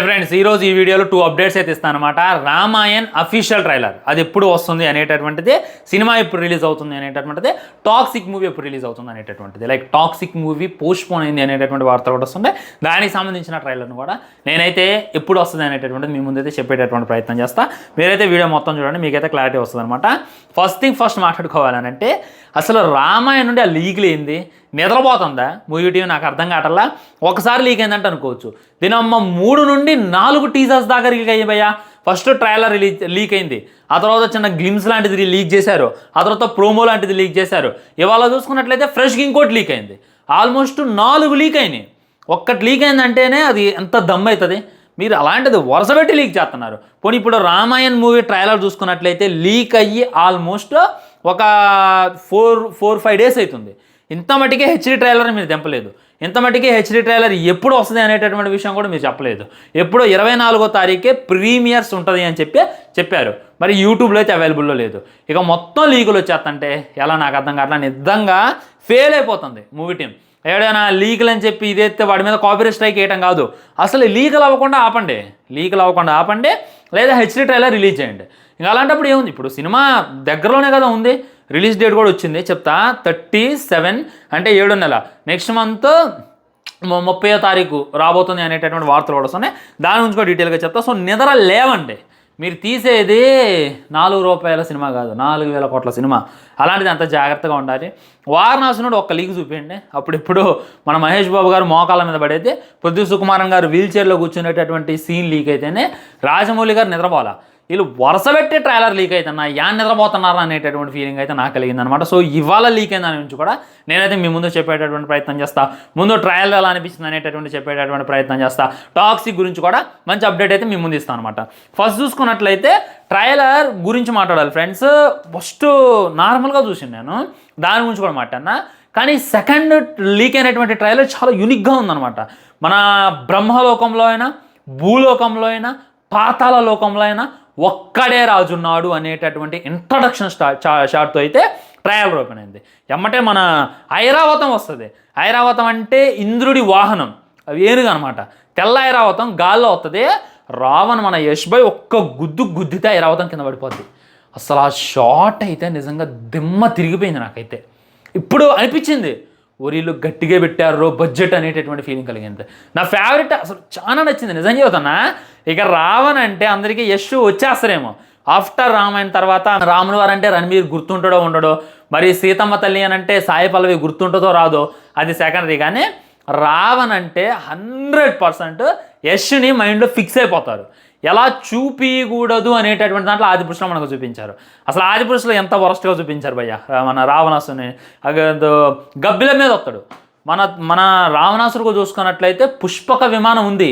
Friends ఈరోజు ఈ వీడియోలో 2 అప్డేట్స్ అయితే ఇస్తాను అనమాట. రామాయణ్ అఫీషియల్ ట్రైలర్ అది ఎప్పుడు వస్తుంది అనేటటువంటిది, సినిమా ఎప్పుడు రిలీజ్ అవుతుంది అనేటటువంటిది, టాక్సిక్ మూవీ ఎప్పుడు రిలీజ్ అవుతుంది అనేటటువంటిది, like toxic movie post phone అయింది అనేటటువంటి వార్తలు కూడా వస్తుంది. దానికి సంబంధించిన ట్రైలర్ను కూడా నేనైతే ఎప్పుడు వస్తుంది అనేటటువంటిది మీ ముందైతే చెప్పేటటువంటి ప్రయత్నం చేస్తా. మీరైతే వీడియో మొత్తం చూడండి, మీకైతే క్లారిటీ వస్తుంది అనమాట. ఫస్ట్ మాట్లాడుకోవాలనంటే అసలు రామాయణ్ నుండి ఆ లీక్లు ఏంది, నిద్రపోతుందా మూవీ టీవీ నాకు అర్థం కావట్లా. ఒకసారి లీక్ అయిందంటే అనుకోవచ్చు, దీనమ్మ 3 నుండి 4 టీజర్స్ దాకా లీక్ అయ్యాయా. ఫస్ట్ ట్రైలర్ లీక్ అయింది, ఆ తర్వాత చిన్న గ్లిమ్స్ లాంటిది లీక్ చేశారు, ఆ తర్వాత ప్రోమో లాంటిది లీక్ చేశారు. ఇవాళ చూసుకున్నట్లయితే ఫ్రెష్గా ఇంకోటి లీక్ అయింది. ఆల్మోస్ట్ 4 లీక్ అయినాయి. ఒక్కటి లీక్ అయిందంటేనే అది ఎంత దమ్ అవుతుంది. మీరు అలాంటిది వరుసపెట్టి లీక్ చేస్తున్నారు. పోనీ ఇప్పుడు రామాయణ్ మూవీ ట్రైలర్ చూసుకున్నట్లయితే లీక్ అయ్యి ఆల్మోస్ట్ ఒక 4-5 డేస్ అవుతుంది. ఇంత మటుకే హెచ్డీ ట్రైలర్ మీరు తెంపలేదు. ఇంత మటుకే హెచ్డీ ట్రైలర్ ఎప్పుడు వస్తుంది అనేటటువంటి విషయం కూడా మీరు చెప్పలేదు. ఎప్పుడో 24వ తారీఖే ప్రీమియర్స్ ఉంటుంది అని చెప్పారు. మరి యూట్యూబ్లో అయితే అవైలబుల్లో లేదు. ఇక మొత్తం లీకులు వచ్చేస్తంటే ఎలా నాకు అర్థం కావట్లా. నిజంగా ఫెయిల్ అయిపోతుంది మూవీ టీం. ఏడైనా లీకులు అని చెప్పి ఇదైతే వాడి మీద కాపీరైట్ స్ట్రైక్ వేయటం కాదు, అసలు లీకులు అవ్వకుండా ఆపండి, లేదా హెచ్డీ ట్రైలర్ రిలీజ్ చేయండి. ఇంకా అలాంటప్పుడు ఏముంది, ఇప్పుడు సినిమా దగ్గరలోనే కదా ఉంది, రిలీజ్ డేట్ కూడా వచ్చింది చెప్తా. 37 అంటే 7వ నెల, నెక్స్ట్ మంత్ 30వ తారీఖు రాబోతుంది అనేటటువంటి వార్తలు కూడా వస్తున్నాయి. దాని గురించి కూడా డీటెయిల్గా చెప్తా. సో నిద్ర లేవండి, మీరు తీసేది ₹4 సినిమా కాదు, 4,000 కోట్ల సినిమా. అలాంటిది అంత జాగ్రత్తగా ఉండాలి. వారణాసినుడు ఒక్క లీక్ చూపించండి. అప్పుడు మన మహేష్ బాబు గారు మోకాళ్ళ మీద పడైతే, పృథ్వీ సుకుమారన్ గారు వీల్ చైర్లో కూర్చునేటటువంటి సీన్ లీక్ అయితేనే రాజమౌళి గారు నిద్రపోవాలా. వీళ్ళు వరుసపెట్టి ట్రైలర్ లీక్ అవుతున్నా నిద్రపోతున్నారా అనేటటువంటి ఫీలింగ్ అయితే నాకు కలిగింది అనమాట. సో ఇవాళ లీక్ అయిన దాని నుంచి కూడా నేనైతే మీ ముందు చెప్పేటటువంటి ప్రయత్నం చేస్తా. ముందు ట్రయల్ ఎలా అనిపిస్తుంది అనేటటువంటి చెప్పేటటువంటి ప్రయత్నం చేస్తా. టాక్సిక్ గురించి కూడా మంచి అప్డేట్ అయితే మీ ముందు ఇస్తాను అనమాట. ఫస్ట్ చూసుకున్నట్లయితే ట్రైలర్ గురించి మాట్లాడాలి ఫ్రెండ్స్. ఫస్ట్ నార్మల్గా చూసి నేను దాని గురించి కూడా మాట్లాడినా, కానీ సెకండ్ లీక్ అయినటువంటి ట్రైలర్ చాలా యూనిక్గా ఉందన్నమాట. మన బ్రహ్మలోకంలో అయినా, భూలోకంలో అయినా, పాతాళ లోకంలో అయినా ఒక్కడే రాజున్నాడు అనేటటువంటి ఇంట్రడక్షన్ షాట్తో అయితే ట్రయల్ ఓపెన్ అయింది. ఎమ్మటే మన ఐరావతం వస్తుంది. ఐరావతం అంటే ఇంద్రుడి వాహనం, ఏనుగు అనమాట. తెల్ల ఐరావతం గాల్లో వస్తుంది. రావణ్ మన యష్ భాయ్ ఒక్క గుద్దితే ఐరావతం కింద పడిపోద్ది. అసలు ఆ షాట్ అయితే నిజంగా దిమ్మ తిరిగిపోయింది నాకైతే. ఇప్పుడు అనిపించింది వీళ్ళు గట్టిగా పెట్టారు బడ్జెట్ అనేటటువంటి ఫీలింగ్ కలిగింది. నా ఫేవరెట్ అసలు చాలా నచ్చింది నిజంగా చెబుతున్నా. ఇక రావణ్ అంటే అందరికీ యష్ వచ్చేస్తారేమో. ఆఫ్టర్ రామాయణ తర్వాత రాముని వారు అంటే రణబీర్ గుర్తుంటాడో ఉండడో, మరి సీతమ్మ తల్లి అని అంటే సాయి పల్లవి గుర్తుంటుందో రాదో అది సెకండరీ. కానీ రావణ్ అంటే 100% యష్ని మైండ్లో ఫిక్స్ అయిపోతారు. ఎలా చూపించకూడదు అనేటటువంటి దాంట్లో ఆదిపురుషులో మనకు చూపించారు. అసలు ఆదిపురుషులో ఎంత వరస్ట్గా చూపించారు భయ్య. మన రావణాసుని గబ్బిల మీద వస్తాడు. మన రావణాసురుకు చూసుకున్నట్లయితే పుష్పక విమానం ఉంది,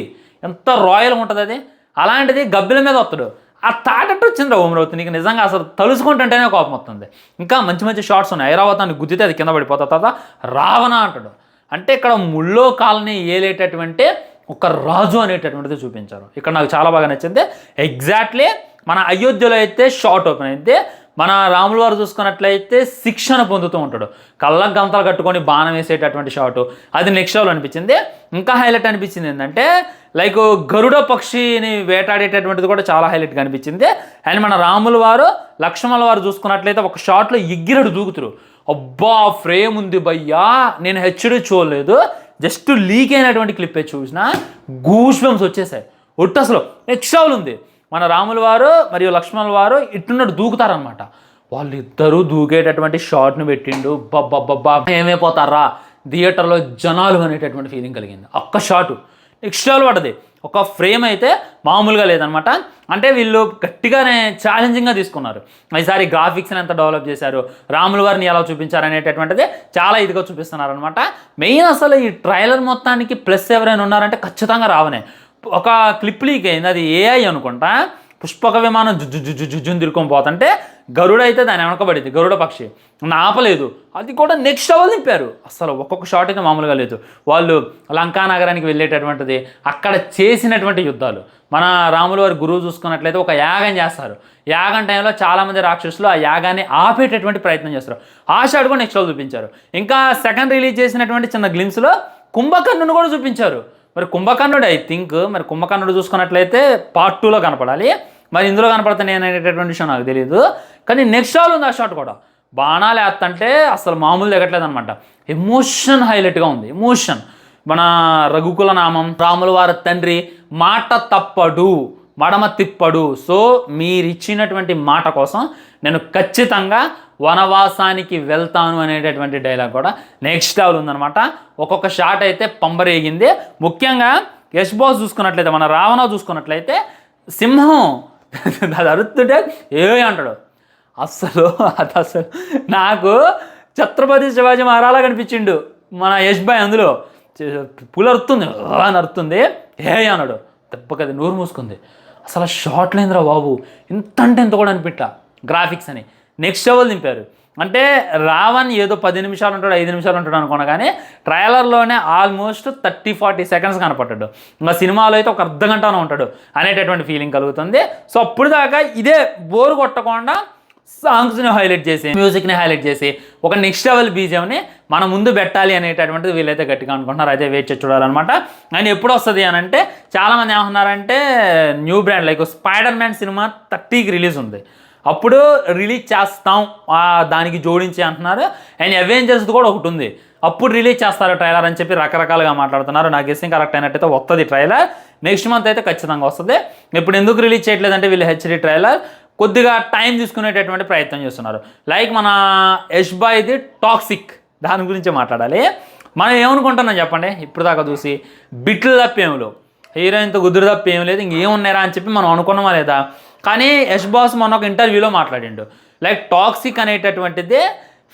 ఎంత రాయల్గా ఉంటుంది అది. అలాంటిది గబ్బిల మీద వస్తాడు. ఆ తాటట్టు వచ్చింది ఓమరవుతుంది. నీకు నిజంగా అసలు తలుసుకుంటుంటేనే కోపం వస్తుంది. ఇంకా మంచి షార్ట్స్ ఉన్నాయి. ఐరావతాన్ని గుద్దితే అది కింద పడిపోతా. తర్వాత రావణ అంటాడు. అంటే ఇక్కడ ముల్లో కాలనీ ఏలేటటువంటి ఒక రాజు అనేటటువంటిది చూపించారు. ఇక్కడ నాకు చాలా బాగా నచ్చింది. ఎగ్జాక్ట్లీ మన అయోధ్యలో అయితే షార్ట్ ఓపెన్ అయితే, మన రాముల వారు చూసుకున్నట్లయితే శిక్షణ పొందుతూ ఉంటాడు. కళ్ళకు గంతలు కట్టుకొని బాణం వేసేటటువంటి షాటు అది నెక్స్ట్ లెవెల్ అనిపించింది. ఇంకా హైలైట్ అనిపించింది ఏంటంటే లైక్ గరుడ పక్షిని వేటాడేటటువంటిది కూడా చాలా హైలైట్గా అనిపించింది. అండ్ మన రాముల వారు లక్ష్మణుల వారు చూసుకున్నట్లయితే ఒక షాట్లో ఎగ్గిరడు దూకుతురు. అబ్బా ఫ్రేమ్ ఉంది భయ్యా, నేను హెచ్డీ చూడలేదు, జస్ట్ లీక్ అయినటువంటి క్లిప్పే చూసిన గూస్ బంప్స్ వచ్చేసాయి. ఒట్టు అసలు నెక్స్ట్ లెవెల్ ఉంది. మన రాముల వారు మరియు లక్ష్మణుల వారు ఇట్టున్నట్టు దూకుతారనమాట. వాళ్ళిద్దరూ దూకేటటువంటి షాట్ను పెట్టిండు. బబ్బబ్బబ్బా ఏమైపోతారా థియేటర్లో జనాలు అనేటటువంటి ఫీలింగ్ కలిగింది. ఒక్క షాటు నెక్స్ట్ లెవెల్ పడ్డది. ఒక ఫ్రేమ్ అయితే మామూలుగా లేదనమాట. అంటే వీళ్ళు గట్టిగానే ఛాలెంజింగ్గా తీసుకున్నారు. ఈసారి గ్రాఫిక్స్ని ఎంత డెవలప్ చేశారు, రాముల వారిని ఎలా చూపించారు అనేటటువంటిది చాలా ఇదిగా చూపిస్తున్నారనమాట. మెయిన్ అసలు ఈ ట్రైలర్ మొత్తానికి ప్లస్ ఎవరైనా ఉన్నారంటే ఖచ్చితంగా రావనే. ఒక క్లిప్ లీక్ అయింది, అది ఏఐ అనుకుంటా. పుష్పక విమానం జుజ్జుని తిరుకొని పోతుంటే గరుడ అయితే దాని వెనకబడింది, గరుడ పక్షి ఆపలేదు. అది కూడా నెక్స్ట్ లెవెల్ నింపారు. అసలు ఒక్కొక్క షాట్ అయితే మామూలుగా లేదు. వాళ్ళు లంకా నగరానికి వెళ్ళేటటువంటిది, అక్కడ చేసినటువంటి యుద్ధాలు. మన రాముల వారి గురువు చూసుకున్నట్లయితే ఒక యాగం చేస్తారు. యాగం టైంలో చాలామంది రాక్షసులు ఆ యాగాన్ని ఆపేటటువంటి ప్రయత్నం చేస్తారు. ఆ షాట్ కూడా నెక్స్ట్ లెవెల్ చూపించారు. ఇంకా సెకండ్ రిలీజ్ చేసినటువంటి చిన్న గ్లిమ్స్లో కుంభకర్ణుని కూడా చూపించారు. మరి కుంభకర్ణుడు ఐ థింక్, మరి కుంభకర్ణుడు చూసుకున్నట్లయితే పార్ట్ 2లో కనపడాలి. మరి ఇందులో కనపడతాను నేను అనేటటువంటి విషయం నాకు తెలియదు. కానీ నెక్స్ట్ లెవెల్ ఉంది ఆ షాట్ కూడా. బాణాలు వేస్తంటే అసలు మామూలు దిగట్లేదు అనమాట. ఎమోషన్ హైలైట్గా ఉంది. ఎమోషన్ మన రఘుకుల నామం, రాముల వారి తండ్రి మాట తప్పడు, మడమ తిప్పడు. సో మీరిచ్చినటువంటి మాట కోసం నేను ఖచ్చితంగా వనవాసానికి వెళ్తాను అనేటటువంటి డైలాగ్ కూడా నెక్స్ట్ లెవెల్ ఉందనమాట. ఒక్కొక్క షాట్ అయితే పంబరేగింది. ముఖ్యంగా యశ్ బాస్ చూసుకున్నట్లయితే, మన రావణ చూసుకున్నట్లయితే సింహం అది అరుతుంటే అంటాడు. అసలు నాకు ఛత్రపతి శివాజీ మహారాజా కనిపించిండు మన యశ్ బాయ్. అందులో పులి అరుతుంది అని అరుతుంది, అన్నాడు. దెబ్బకది నోరు మూసుకుంది. అసలు షార్ట్ లేదురా బాబు, ఇంత అంటే ఇంత కూడా అనిపిట్లా. గ్రాఫిక్స్ అని నెక్స్ట్ లెవెల్ దింపారు. అంటే రావణ్ ఏదో 10 నిమిషాలు ఉంటాడు, 5 నిమిషాలు ఉంటాడు అనుకున్నా, కానీ ట్రైలర్లోనే ఆల్మోస్ట్ 30-40 సెకండ్స్ కనపడ్డాడు. ఇంకా సినిమాలో అయితే ఒక అర్ధ గంటనే ఉంటాడు అనేటటువంటి ఫీలింగ్ కలుగుతుంది. సో అప్పుడు దాకా ఇదే బోర్ కొట్టకుండా సాంగ్స్ని హైలైట్ చేసి, మ్యూజిక్ని హైలైట్ చేసి, ఒక నెక్స్ట్ లెవెల్ బీజిఎంని మన ముందు పెట్టాలి అనేటటువంటిది వీళ్ళైతే గట్టిగా అనుకుంటున్నారు. అయితే వెయిట్ చేసి చూడాలన్నమాట. అండ్ ఎప్పుడు వస్తుంది అని అంటే చాలామంది ఏమన్నారంటే new brand like Spider Man cinema 30కి రిలీజ్ ఉంది, అప్పుడు రిలీజ్ చేస్తాం దానికి జోడించి అంటున్నారు. అండ్ అవెంజర్స్ కూడా ఒకటి ఉంది, అప్పుడు రిలీజ్ చేస్తారు ట్రైలర్ అని చెప్పి రకరకాలుగా మాట్లాడుతున్నారు. నాకు గెస్సింగ్ కరెక్ట్ అయినట్టయితే వస్తుంది ట్రైలర్. నెక్స్ట్ మంత్ అయితే ఖచ్చితంగా వస్తుంది. ఇప్పుడు ఎందుకు రిలీజ్ చేయట్లేదంటే వీళ్ళు హెచ్డి ట్రైలర్ కొద్దిగా టైం తీసుకునేటటువంటి ప్రయత్నం చేస్తున్నారు. లైక్ మన యశ్ బాయ్ది టాక్సిక్, దాని గురించే మాట్లాడాలి. మనం ఏమనుకుంటున్నాం చెప్పండి, ఇప్పుడు దాకా చూసి బిట్లు తప్పేములు, హీరోయిన్తో గుద్దురు తప్ప ఏం లేదు, ఇంకేమున్నారా అని చెప్పి మనం అనుకున్నామా లేదా? కానీ యశ్ బాస్ మొన్న ఒక ఇంటర్వ్యూలో మాట్లాడిండు, లైక్ టాక్సిక్ అనేటటువంటిది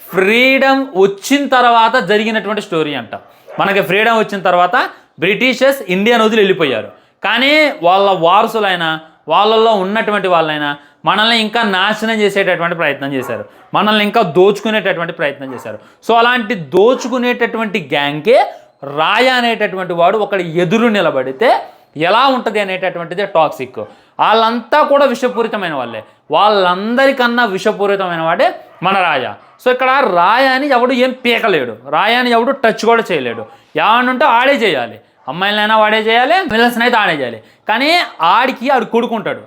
ఫ్రీడమ్ వచ్చిన తర్వాత జరిగినటువంటి స్టోరీ అంట. మనకి ఫ్రీడమ్ వచ్చిన తర్వాత బ్రిటిషర్స్ ఇండియాను వదిలి వెళ్ళిపోయారు, కానీ వాళ్ళ వారసులైన వాళ్ళల్లో ఉన్నటువంటి వాళ్ళైనా మనల్ని ఇంకా నాశనం చేసేటటువంటి ప్రయత్నం చేశారు, మనల్ని ఇంకా దోచుకునేటటువంటి ప్రయత్నం చేశారు. సో అలాంటి దోచుకునేటటువంటి గ్యాంగ్కే రాయ అనేటటువంటి వాడు ఒకటి ఎదురు నిలబడితే ఎలా ఉంటుంది అనేటటువంటిది టాక్సిక్. వాళ్ళంతా కూడా విషపూరితమైన వాళ్ళే, వాళ్ళందరికన్నా విషపూరితమైన వాడే మన రాయ. సో ఇక్కడ రాయాని ఎవడు ఏం పీకలేడు, రాయాని ఎవడు టచ్ కూడా చేయలేడు. ఏమనుంటే ఆడే చేయాలి, అమ్మాయిలైనా వాడే చేయాలి, విలన్స్ని అయితే ఆడే చేయాలి. కానీ ఆడు కొడుకుంటాడు,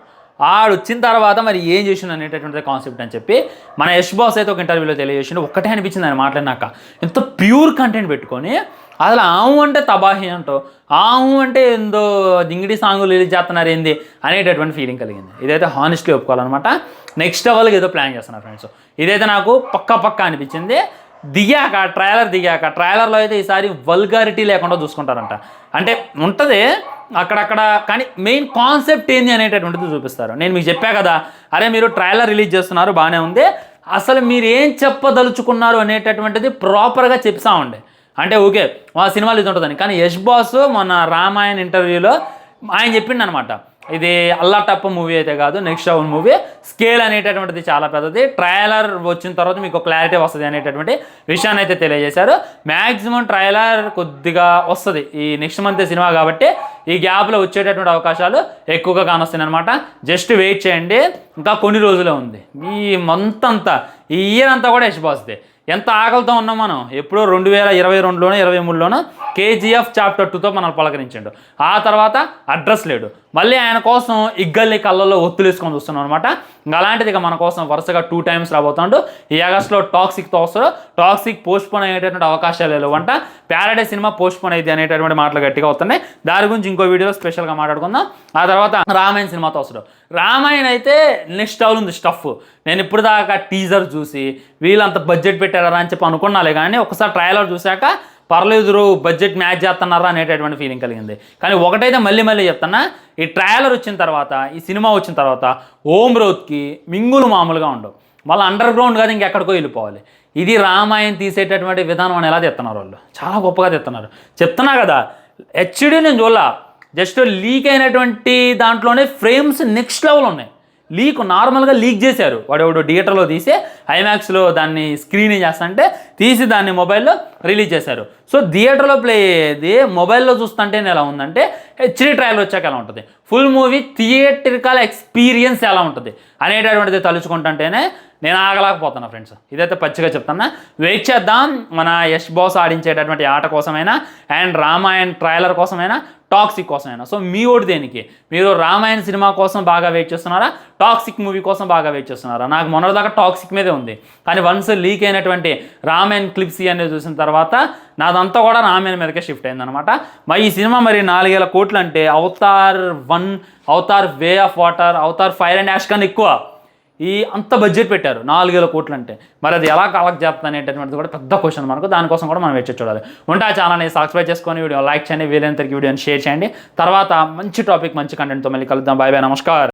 ఆడు వచ్చిన తర్వాత మరి ఏం చేసిండు అనేటటువంటి కాన్సెప్ట్ అని చెప్పి మన యశ్ బాస్ అయితే ఒక ఇంటర్వ్యూలో తెలియజేసిండు. ఒక్కటే అనిపించింది ఆయన మాట్లాడినాక, ఎంత ప్యూర్ కంటెంట్ పెట్టుకొని అసలు ఆవు అంటే తబాహి అంటో, ఆవు అంటే ఏందో దింగిడి సాంగులు రిలీజ్ చేస్తున్నారు ఏంది అనేటటువంటి ఫీలింగ్ కలిగింది. ఇదైతే హానెస్ట్లీ ఒప్పుకోవాలన్నమాట. నెక్స్ట్ లెవెల్కి ఏదో ప్లాన్ చేస్తున్నారు ఫ్రెండ్స్. ఇదైతే నాకు పక్కా అనిపించింది. ట్రైలర్లో అయితే ఈసారి వల్గారిటీ లేకుండా చూసుకుంటారంట. అంటే ఉంటుంది అక్కడక్కడ, కానీ మెయిన్ కాన్సెప్ట్ ఏంది అనేటటువంటిది చూపిస్తారు. నేను మీకు చెప్పా కదా, అరే మీరు ట్రైలర్ రిలీజ్ చేస్తున్నారు బాగానే ఉంది, అసలు మీరు ఏం చెప్పదలుచుకున్నారు అనేటటువంటిది ప్రాపర్గా చెప్తా ఉండే. అంటే ఓకే మా సినిమాలు ఇది ఉంటుందని, కానీ యశ్ బాస్ మొన్న రామాయణ్ ఇంటర్వ్యూలో ఆయన చెప్పిండు అనమాట, ఇది అల్లాటప్ప మూవీ అయితే కాదు, నెక్స్ట్ లెవెల్ మూవీ, స్కేల్ అనేటటువంటిది చాలా పెద్దది, ట్రైలర్ వచ్చిన తర్వాత మీకు క్లారిటీ వస్తుంది అనేటటువంటి విషయాన్ని అయితే తెలియజేశారు. మ్యాక్సిమం ట్రైలర్ కొద్దిగా వస్తుంది ఈ నెక్స్ట్ మంత్ సినిమా కాబట్టి, ఈ గ్యాప్లో వచ్చేటటువంటి అవకాశాలు ఎక్కువగా కానొస్తాయి అనమాట. జస్ట్ వెయిట్ చేయండి, ఇంకా కొన్ని రోజులే ఉంది. ఈ మంత్ అంతా, ఈ ఇయర్ అంతా కూడా యశ్ బాస్దే. ఎంత ఆకలితో ఉన్నాం మనం. ఎప్పుడో 2022లోనో 23లోనో KGF చాప్టర్ 2తో మనల్ని పలకరించాడు. ఆ తర్వాత అడ్రస్ లేడు, మళ్ళీ ఆయన కోసం ఇగ్గల్లి కళ్ళల్లో ఒత్తులు వేసుకొని చూస్తున్నాం అనమాట. ఇంకా అలాంటిది ఇక మన కోసం వరుసగా 2 times రాబోతాడు. ఈ ఆగస్టులో టాక్సిక్తో వస్తాడు. టాక్సిక్ పోస్ట్పోన్ అయ్యేటటువంటి అవకాశాలు లేవంట. ప్యారడైజ్ సినిమా పోస్ట్పోన్ అయ్యింది అనేటటువంటి మాటలు గట్టిగా వస్తున్నాయి. దాని గురించి ఇంకో వీడియోలో స్పెషల్గా మాట్లాడుకుందాం. ఆ తర్వాత రామాయణ సినిమాతో వస్తాడు. రామాయణ అయితే నెక్స్ట్ లెవెల్ ఉంది స్టఫ్. నేను ఇప్పుడు దాకా టీజర్ చూసి వీళ్ళంత బడ్జెట్ పెట్టారా అని చెప్పి అనుకున్నాలే, కానీ ఒకసారి ట్రైలర్ చూశాక పర్లేదు బడ్జెట్ మ్యాచ్ చేస్తున్నారా అనేటటువంటి ఫీలింగ్ కలిగింది. కానీ ఒకటైతే మళ్ళీ చెప్తున్నా, ఈ ట్రైలర్ వచ్చిన తర్వాత, ఈ సినిమా వచ్చిన తర్వాత ఓం రౌత్కి మింగులు మామూలుగా ఉండవు, మళ్ళీ అండర్ గ్రౌండ్ కాదు ఇంకెక్కడికో వెళ్ళిపోవాలి. ఇది రామాయణ్ తీసేటటువంటి విధానం అని ఎలా తెస్తున్నారు వాళ్ళు, చాలా గొప్పగా తెస్తున్నారు. చెప్తున్నా కదా, హెచ్డి నేను చూడాల, జస్ట్ లీక్ అయినటువంటి దాంట్లోనే ఫ్రేమ్స్ నెక్స్ట్ లెవెల్ ఉన్నాయి. నార్మల్గా లీక్ చేశారు, వాడు థియేటర్లో తీసి ఐమాక్స్లో దాన్ని స్క్రీనింగ్ చేస్తుంటే తీసి దాన్ని మొబైల్లో రిలీజ్ చేశారు. సో థియేటర్లో ప్లే అయ్యేది మొబైల్లో చూస్తుంటే ఎలా ఉందంటే హెచ్డి ట్రైలర్ వచ్చాక ఎలా ఉంటుంది. ఫుల్ మూవీ థియేట్రికల్ ఎక్స్పీరియన్స్ ఎలా ఉంటుంది అనేటటువంటిది తలుచుకుంటుంటేనే నేను ఆగలేకపోతున్నా ఫ్రెండ్స్. ఇదైతే పచ్చిగా చెప్తున్నా. వెయిట్ చేద్దాం మన యష్ బాస్ ఆడించేటటువంటి ఆట కోసమైనా అండ్ రామాయణ్ ట్రైలర్ కోసమైనా, టాక్సిక్ కోసమైనా. సో మీ ఓటు దేనికి? మీరు రామాయణ్ సినిమా కోసం బాగా వెయిట్ చేస్తున్నారా, టాక్సిక్ మూవీ కోసం బాగా వెయిట్ చేస్తున్నారా? నాకు మొన్నటిదాకా టాక్సిక్ మీదే ఉంది, కానీ వన్స్ లీక్ అయినటువంటి రామాయణ్ క్లిప్స్ అనేది చూసిన తర్వాత నాదంతా కూడా రామాయణ్ మీదకే షిఫ్ట్ అయిందనమాట. మరి ఈ సినిమా మరి 4,000 కోట్లు అంటే Avatar 1, Avatar way of water, Avatar fire and ash కన్నా ఎక్కువ ఈ అంత బడ్జెట్ పెట్టారు 4,000 కోట్లు అంటే. మరి అది ఎలా కలెక్ట్ చేస్తుంది అనేటటువంటిది కూడా పెద్ద క్వశ్చన్ మనకు. దానికోసం కూడా మనం వచ్చి చూడాలి. ఉంటే ఆ ఛానల్ని సబ్స్క్రైబ్ చేసుకొని వీడియో లైక్ చేయండి, వీలైనంతకి వీడియోని షేర్ చేయండి. తర్వాత మంచి టాపిక్ మంచి కంటెంట్తో మళ్ళీ కలుద్దాం. బాయ్ బాయ్, నమస్కారం.